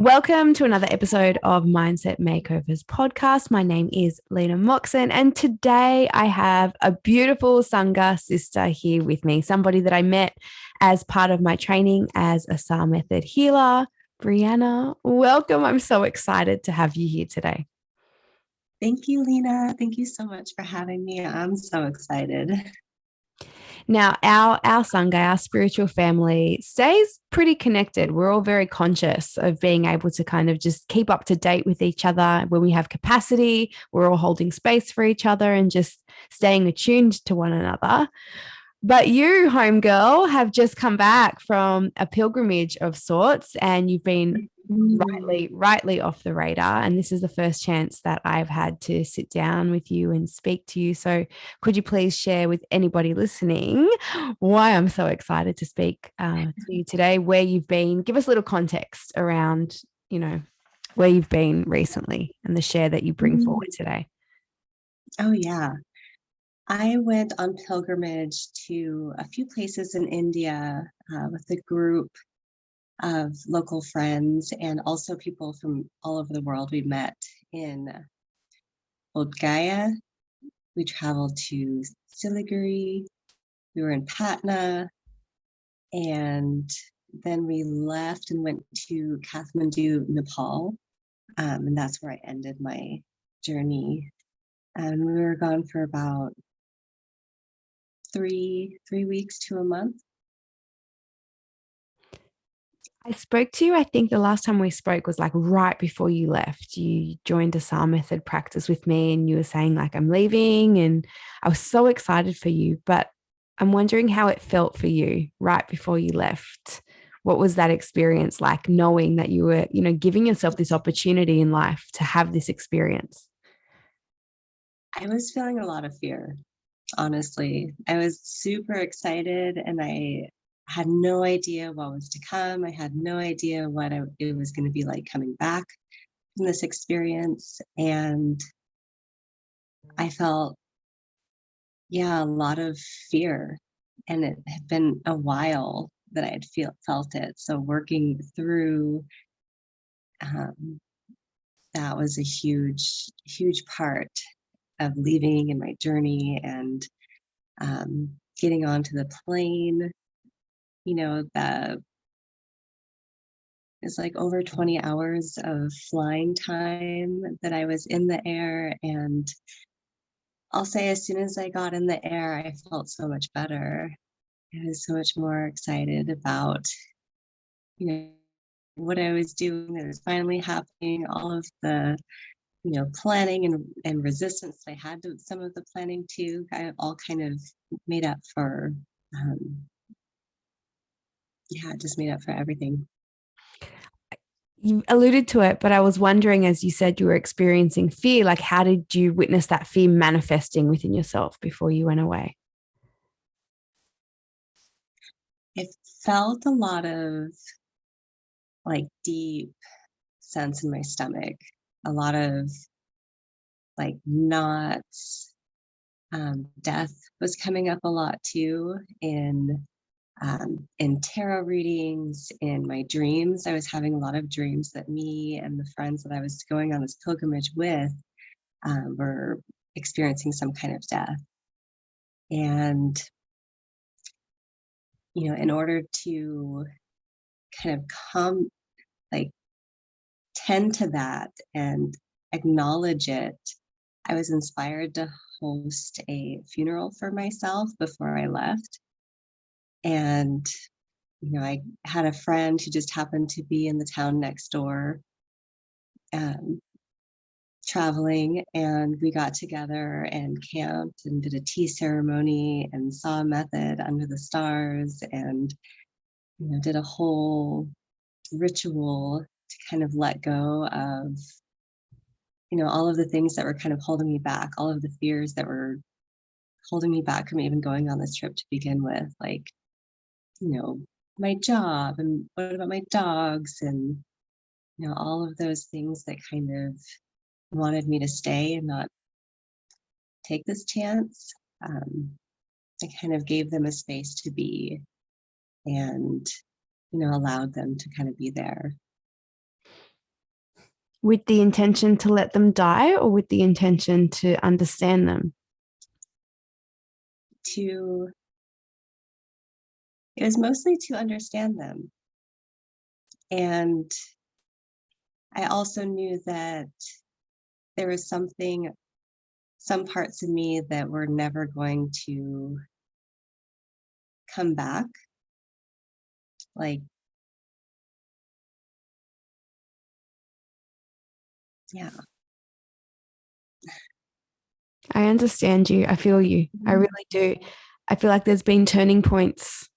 Welcome to another episode of Mindset Makeovers podcast. My name is Lena Moxon, and today I have a beautiful Sangha sister here with me, somebody that I met as part of my training as a SAR method healer. Brianna, welcome. I'm so excited to have you here today. Thank you, Lena. Thank you so much for having me. I'm so excited. Now, our Sangha, our spiritual family, stays pretty connected. We're all very conscious of being able to kind of just keep up to date with each other. When we have capacity, we're all holding space for each other and just staying attuned to one another. But you, homegirl, have just come back from a pilgrimage of sorts, and you've been rightly off the radar. And this is the first chance that I've had to sit down with you and speak to you. So could you please share with anybody listening why I'm so excited to speak to you today, where you've been? Give us a little context around, where you've been recently and the share that you bring forward today. Oh, yeah. I went on pilgrimage to a few places in India with a group of local friends and also people from all over the world. We met in Bodh Gaya. We traveled to Siliguri. We were in Patna. And then we left and went to Kathmandu, Nepal. And that's where I ended my journey. And we were gone for about three weeks to a month. I spoke to you, I think the last time we spoke was like right before you left. You joined a SAR method practice with me and you were saying like, I'm leaving, and I was so excited for you, but I'm wondering how it felt for you right before you left. What was that experience like, knowing that you were, giving yourself this opportunity in life to have this experience? I was feeling a lot of fear, honestly. I was super excited and I had no idea what was to come. I had no idea what it was going to be like coming back from this experience. And I felt, a lot of fear. And it had been a while that I had felt it. So working through that was a huge, huge part of leaving in my journey and getting onto the plane. It's like over 20 hours of flying time that I was in the air. And I'll say as soon as I got in the air, I felt so much better. I was so much more excited about, what I was doing that was finally happening, all of the, planning and resistance I had to some of the planning too, all kind of made up for, it just made up for everything. You alluded to it, but I was wondering, as you said, you were experiencing fear, like how did you witness that fear manifesting within yourself before you went away? I felt a lot of like deep sense in my stomach, a lot of like knots. Death was coming up a lot too in tarot readings, in my dreams. I was having a lot of dreams that me and the friends that I was going on this pilgrimage with were experiencing some kind of death. And, in order to kind of tend to that and acknowledge it, I was inspired to host a funeral for myself before I left. And, I had a friend who just happened to be in the town next door traveling, and we got together and camped and did a tea ceremony and saw a method under the stars and, did a whole ritual to kind of let go of, all of the things that were kind of holding me back, all of the fears that were holding me back from even going on this trip to begin with, like, my job and what about my dogs and, all of those things that kind of wanted me to stay and not take this chance. I kind of gave them a space to be and, allowed them to kind of be there. With the intention to let them die, or with the intention to understand them? To It was mostly to understand them. And I also knew that there was some parts of me that were never going to come back. Like, yeah. I understand you. I feel you. I really do. I feel like there's been turning points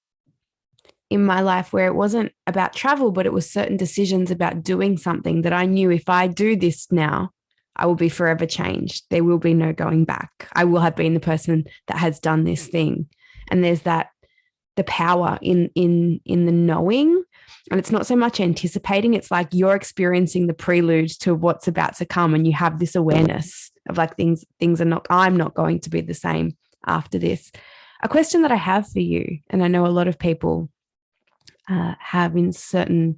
in my life where it wasn't about travel, but it was certain decisions about doing something that I knew if I do this now, I will be forever changed. There will be no going back. I will have been the person that has done this thing. And there's that the power in the knowing. And it's not so much anticipating, it's like you're experiencing the prelude to what's about to come, and you have this awareness of like things are not, I'm not going to be the same after this. A question that I have for you, and I know a lot of people have in certain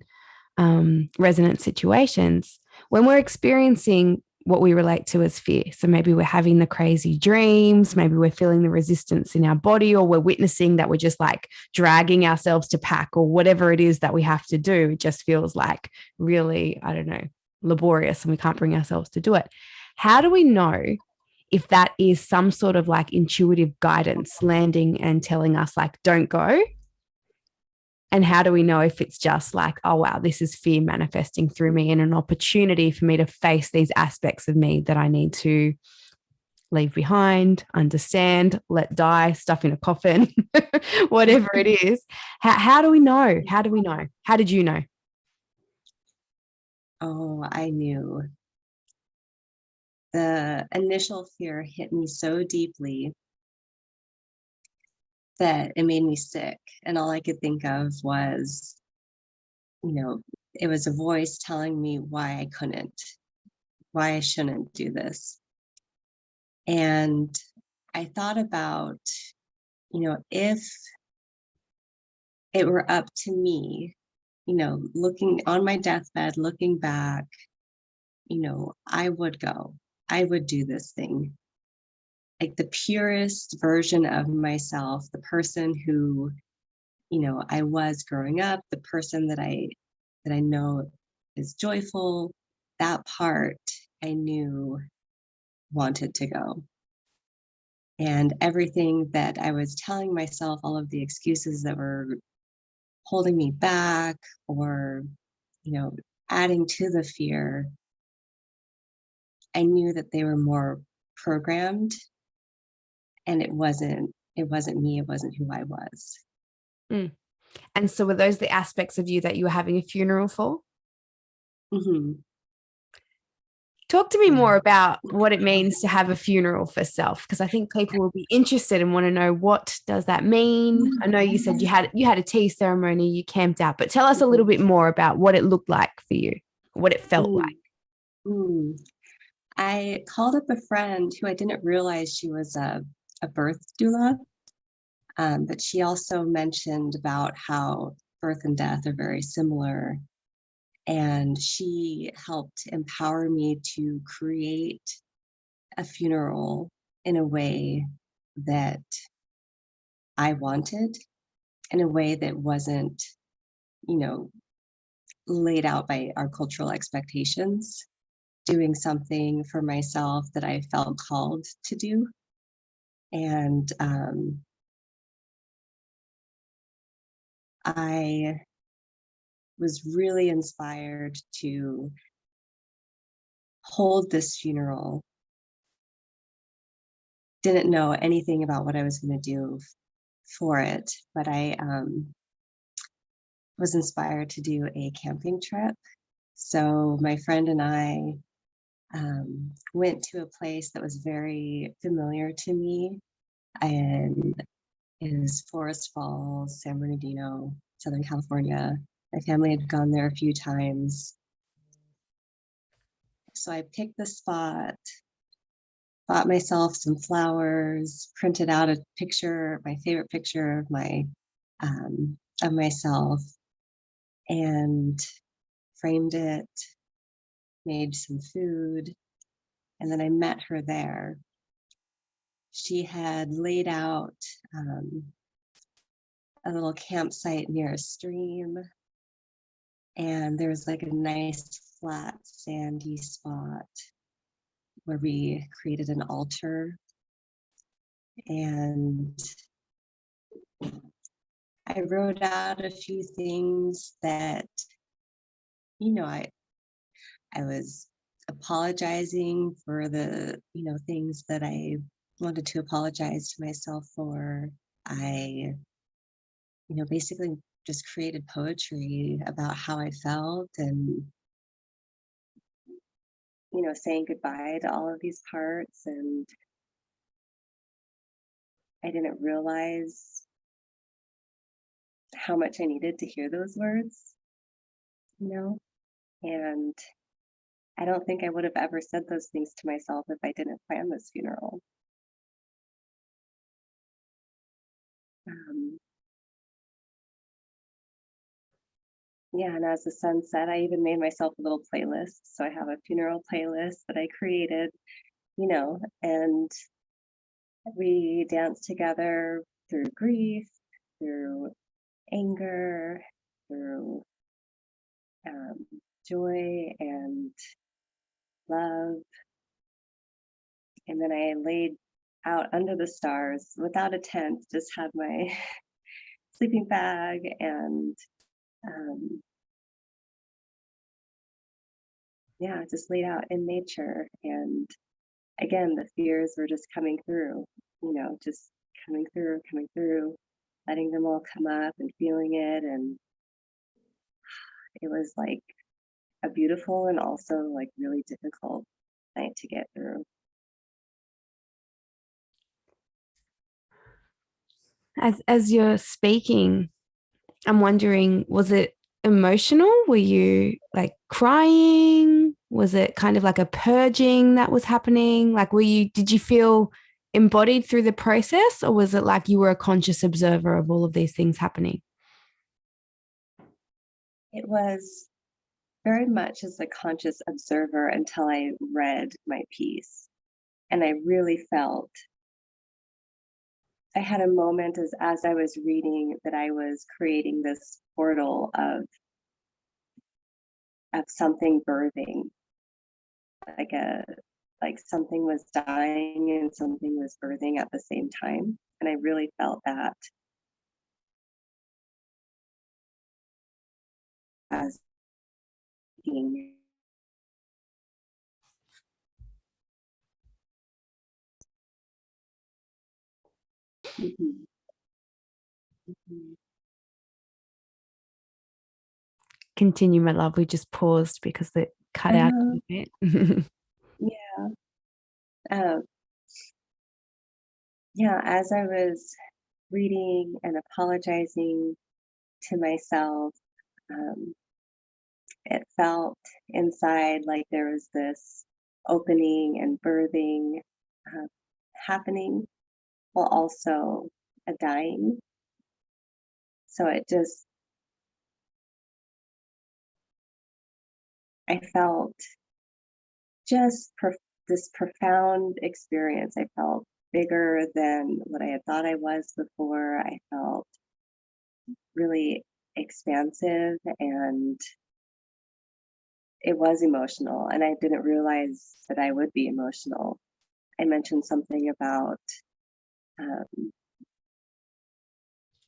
resonant situations, when we're experiencing what we relate to as fear. So maybe we're having the crazy dreams, maybe we're feeling the resistance in our body, or we're witnessing that we're just like dragging ourselves to pack, or whatever it is that we have to do. It just feels like really, I don't know, laborious, and we can't bring ourselves to do it. How do we know if that is some sort of like intuitive guidance landing and telling us like, don't go? And how do we know if it's just like, oh, wow, this is fear manifesting through me and an opportunity for me to face these aspects of me that I need to leave behind, understand, let die, stuff in a coffin, whatever it is. How do we know? How do we know? How did you know? Oh, I knew. The initial fear hit me so deeply that it made me sick. And all I could think of was, it was a voice telling me why I couldn't, why I shouldn't do this. And I thought about, if it were up to me, looking on my deathbed, looking back, I would go, I would do this thing. Like the purest version of myself, the person who, I was growing up, the person that I know is joyful, that part I knew wanted to go. And everything that I was telling myself, all of the excuses that were holding me back or, you know, adding to the fear, I knew that they were more programmed and it wasn't me, it wasn't who I was. Mm. And so were those the aspects of you that you were having a funeral for? Mm-hmm. Talk to me Yeah. more about what it means to have a funeral for self, because I think people will be interested and want to know, what does that mean? I know you said you had a tea ceremony, you camped out, but tell us a little bit more about what it looked like for you, what it felt like. Mm-hmm. I called up a friend who I didn't realize she was a birth doula, but she also mentioned about how birth and death are very similar. And she helped empower me to create a funeral in a way that I wanted, in a way that wasn't, you know, laid out by our cultural expectations, doing something for myself that I felt called to do. And I was really inspired to hold this funeral. Didn't know anything about what I was going to do for it, but I was inspired to do a camping trip. So my friend and I went to a place that was very familiar to me, and is Forest Falls, San Bernardino, Southern California. My family had gone there a few times. So I picked the spot, bought myself some flowers, printed out a picture, my favorite picture of myself, and framed it, made some food, and then I met her there. She had laid out a little campsite near a stream, and there was like a nice flat sandy spot where we created an altar. And I wrote out a few things that, I was apologizing for the, things that I wanted to apologize to myself for. I, basically just created poetry about how I felt and, saying goodbye to all of these parts. And I didn't realize how much I needed to hear those words, and I don't think I would have ever said those things to myself if I didn't plan this funeral. Yeah, and as the sun set, I even made myself a little playlist. So I have a funeral playlist that I created, and we danced together through grief, through anger, through joy and love. And then I laid out under the stars without a tent, just had my sleeping bag and just laid out in nature. And again, the fears were just coming through, just coming through, letting them all come up and feeling it. And it was like a beautiful and also like really difficult night to get through. As you're speaking, I'm wondering, was it emotional? Were you like crying? Was it kind of like a purging that was happening? Like, did you feel embodied through the process, or was it like you were a conscious observer of all of these things happening? It was very much as a conscious observer until I read my piece. And I really felt, I had a moment as I was reading that I was creating this portal of something birthing, like something was dying and something was birthing at the same time. And I really felt that as being. Mhm. Mhm. Continue, my love. We just paused because it cut out a bit. Yeah. Um, yeah, as I was reading and apologizing to myself, it felt inside like there was this opening and birthing happening while also a dying. So I felt just this profound experience. I felt bigger than what I had thought I was before. I felt really expansive, and it was emotional, and I didn't realize that I would be emotional. I mentioned something about, um,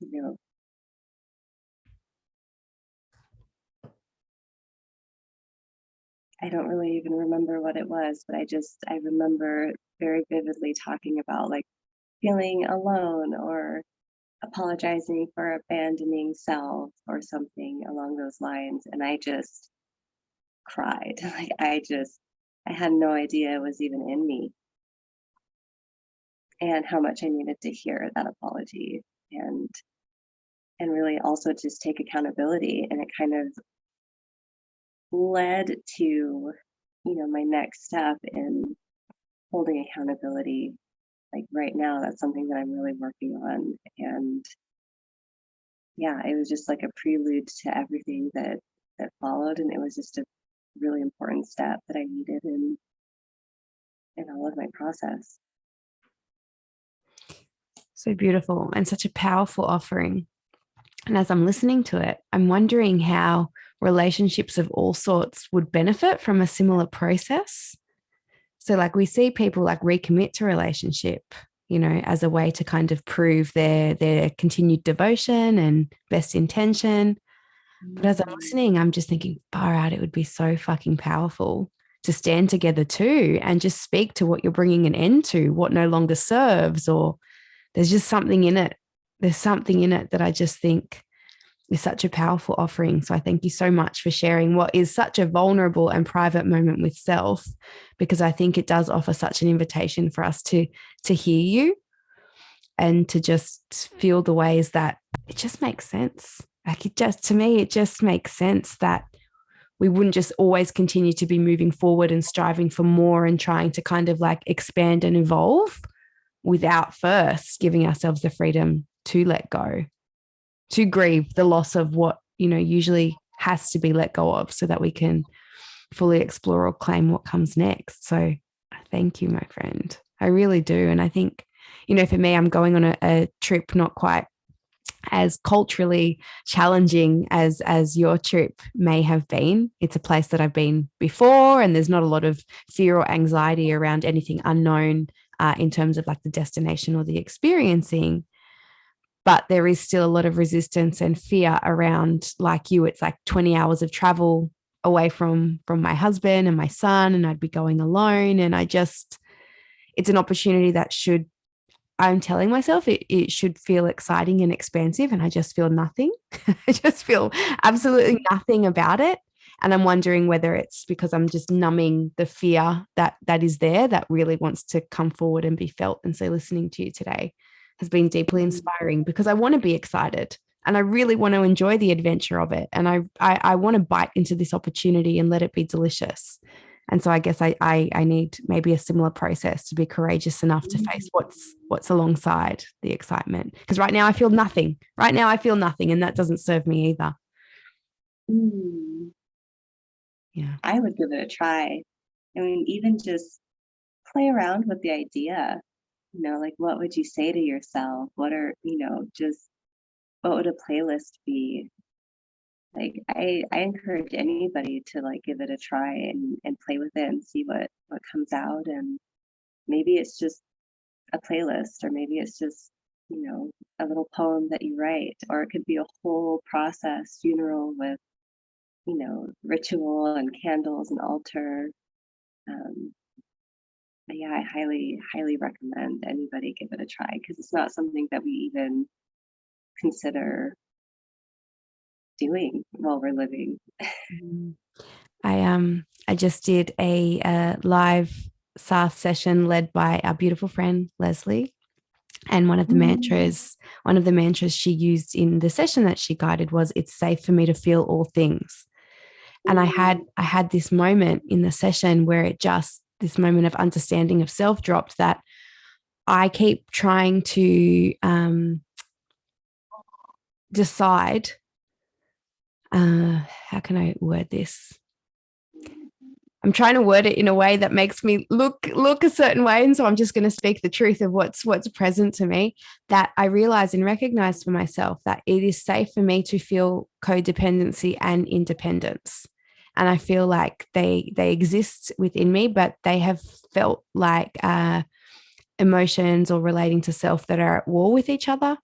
you know, I don't really even remember what it was, but I remember very vividly talking about like feeling alone or apologizing for abandoning self or something along those lines. And I just cried. Like I had no idea it was even in me and how much I needed to hear that apology and really also just take accountability. And it kind of led to, my next step in holding accountability. Like right now, that's something that I'm really working on. And yeah, it was just like a prelude to everything that followed. And it was just a really important step that I needed in all of my process. So beautiful and such a powerful offering. And as I'm listening to it, I'm wondering how relationships of all sorts would benefit from a similar process. So, like, we see people like recommit to relationship, as a way to kind of prove their continued devotion and best intention. But as I'm listening, I'm just thinking, far out, it would be so fucking powerful to stand together too and just speak to what you're bringing an end to, what no longer serves, or there's just something in it. There's something in it that I just think is such a powerful offering. So I thank you so much for sharing what is such a vulnerable and private moment with self, because I think it does offer such an invitation for us to hear you and to just feel the ways that it just makes sense. Like, to me, it just makes sense that we wouldn't just always continue to be moving forward and striving for more and trying to kind of like expand and evolve without first giving ourselves the freedom to let go, to grieve the loss of what, usually has to be let go of so that we can fully explore or claim what comes next. So thank you, my friend. I really do. And I think, for me, I'm going on a trip not quite as culturally challenging as your trip may have been. It's a place that I've been before, and there's not a lot of fear or anxiety around anything unknown in terms of like the destination or the experiencing. But there is still a lot of resistance and fear around, like you, it's like 20 hours of travel away from my husband and my son, and I'd be going alone. And it's an opportunity that I'm telling myself it should feel exciting and expansive, and I just feel nothing. I just feel absolutely nothing about it. And I'm wondering whether it's because I'm just numbing the fear that is there, that really wants to come forward and be felt. And so listening to you today has been deeply inspiring, because I want to be excited and I really want to enjoy the adventure of it. And I want to bite into this opportunity and let it be delicious. And so I guess I need maybe a similar process to be courageous enough to face what's alongside the excitement. Because right now I feel nothing. Right now I feel nothing, and that doesn't serve me either. Yeah. I would give it a try. I mean, even just play around with the idea, like what would you say to yourself? Just what would a playlist be? Like I encourage anybody to like give it a try and play with it and see what comes out. And maybe it's just a playlist, or maybe it's just, a little poem that you write, or it could be a whole process funeral with, ritual and candles and altar. But yeah, I highly recommend anybody give it a try, because it's not something that we even consider doing while we're living. I just did a live SaaS session led by our beautiful friend Leslie, and one of the mantras she used in the session that she guided was, "It's safe for me to feel all things." And I had this moment in the session where this moment of understanding of self dropped, that I keep trying to decide, how can I word this? I'm trying to word it in a way that makes me look a certain way. And so I'm just going to speak the truth of what's present to me, that I realize and recognize for myself that it is safe for me to feel codependency and independence. And I feel like they exist within me, but they have felt like emotions or relating to self that are at war with each other.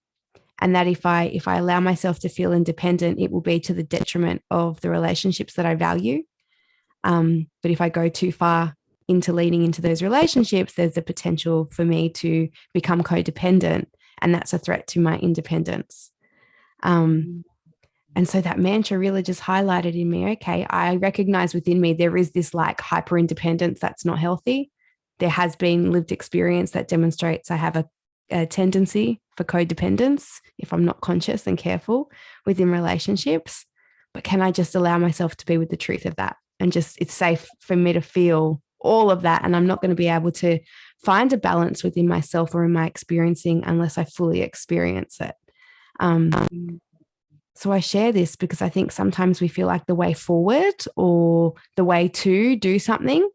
And that if I allow myself to feel independent, it will be to the detriment of the relationships that I value. But if I go too far into leaning into those relationships, there's a potential for me to become codependent, and that's a threat to my independence. And so that mantra really just highlighted in me, okay, I recognize within me there is this like hyper independence that's not healthy. There has been lived experience that demonstrates I have a tendency for codependence if I'm not conscious and careful within relationships. But can I just allow myself to be with the truth of that? And just, it's safe for me to feel all of that. And I'm not going to be able to find a balance within myself or in my experiencing unless I fully experience it. So I share this because I think sometimes we feel like the way forward or the way to do something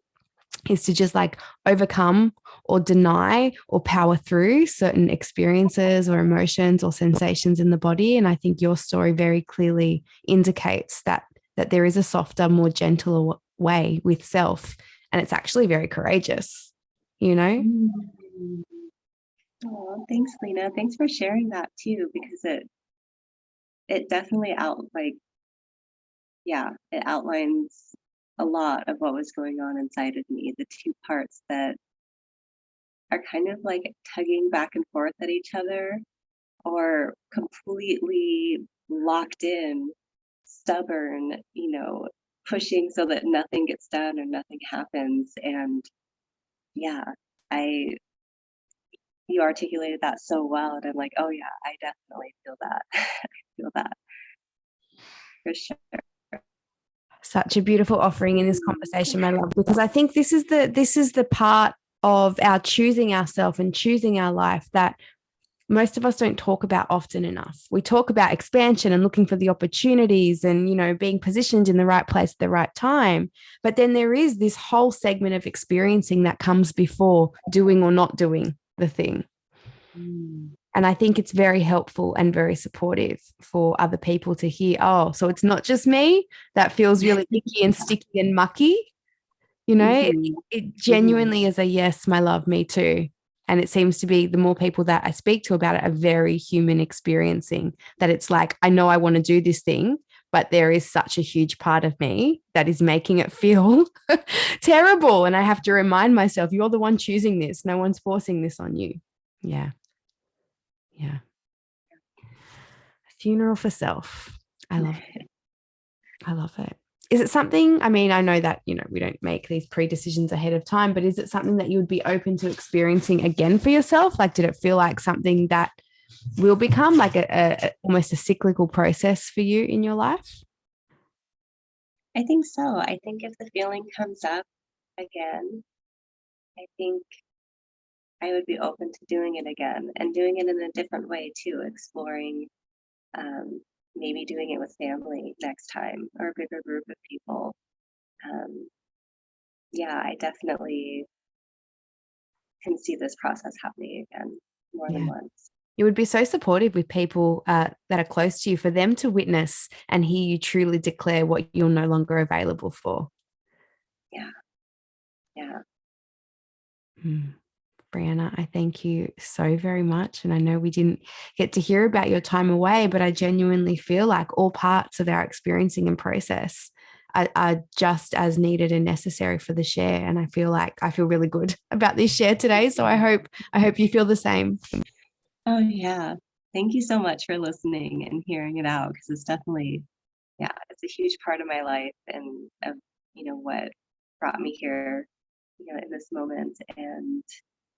is to just like overcome or deny or power through certain experiences or emotions or sensations in the body. And I think your story very clearly indicates that there is a softer, more gentler way with self. And it's actually very courageous, you know? Mm. Oh, thanks, Lena. Thanks for sharing that too, because it definitely it outlines a lot of what was going on inside of me. The two parts that are kind of like tugging back and forth at each other, or completely locked in, stubborn, pushing so that nothing gets done or nothing happens. And yeah, I you articulated that so well, and I'm like, oh yeah, I definitely feel that. I feel that for sure. Such a beautiful offering in this conversation, my love, because I think this is the part of our choosing ourselves and choosing our life that most of us don't talk about often enough. We talk about expansion and looking for the opportunities and, being positioned in the right place at the right time. But then there is this whole segment of experiencing that comes before doing or not doing the thing. Mm. And I think it's very helpful and very supportive for other people to hear, oh, so it's not just me that feels really icky and sticky and mucky. It, Mhm. it genuinely is a yes, my love, me too. And it seems to be the more people that I speak to about it are very human experiencing that it's like, I know I want to do this thing, but there is such a huge part of me that is making it feel terrible. And I have to remind myself, you're the one choosing this. No one's forcing this on you. Yeah. Yeah. Funeral for self. I love it. I love it. Is it something, I mean, I know that, we don't make these pre-decisions ahead of time, but is it something that you would be open to experiencing again for yourself? Like, did it feel like something that will become like almost a cyclical process for you in your life? I think so. I think if the feeling comes up again, I think I would be open to doing it again, and doing it in a different way too, exploring, um, maybe doing it with family next time or a bigger group of people. Um, yeah, I definitely can see this process happening again more than Yeah. once. You would be so supportive with people that are close to you for them to witness and hear you truly declare what you're no longer available for. Yeah, yeah. Hmm. Brianna, I thank you so very much. And I know we didn't get to hear about your time away, but I genuinely feel like all parts of our experiencing and process are just as needed and necessary for the share. And I feel really good about this share today. So I hope you feel the same. Oh, yeah. Thank you so much for listening and hearing it out, because it's definitely, yeah, it's a huge part of my life and of, what brought me here, in this moment. And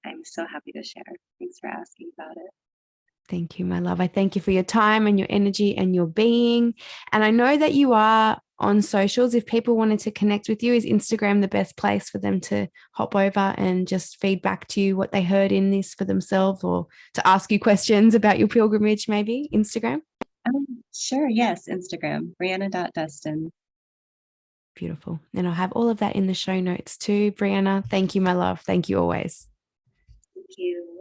I'm so happy to share. Thanks for asking about it. Thank you, my love. I thank you for your time and your energy and your being. And I know that you are on socials. If people wanted to connect with you, is Instagram the best place for them to hop over and just feed back to you what they heard in this for themselves or to ask you questions about your pilgrimage, maybe? Instagram? Sure. Yes. Instagram, Brianna.Dustin. Beautiful. And I'll have all of that in the show notes too. Brianna, thank you, my love. Thank you always. Thank you.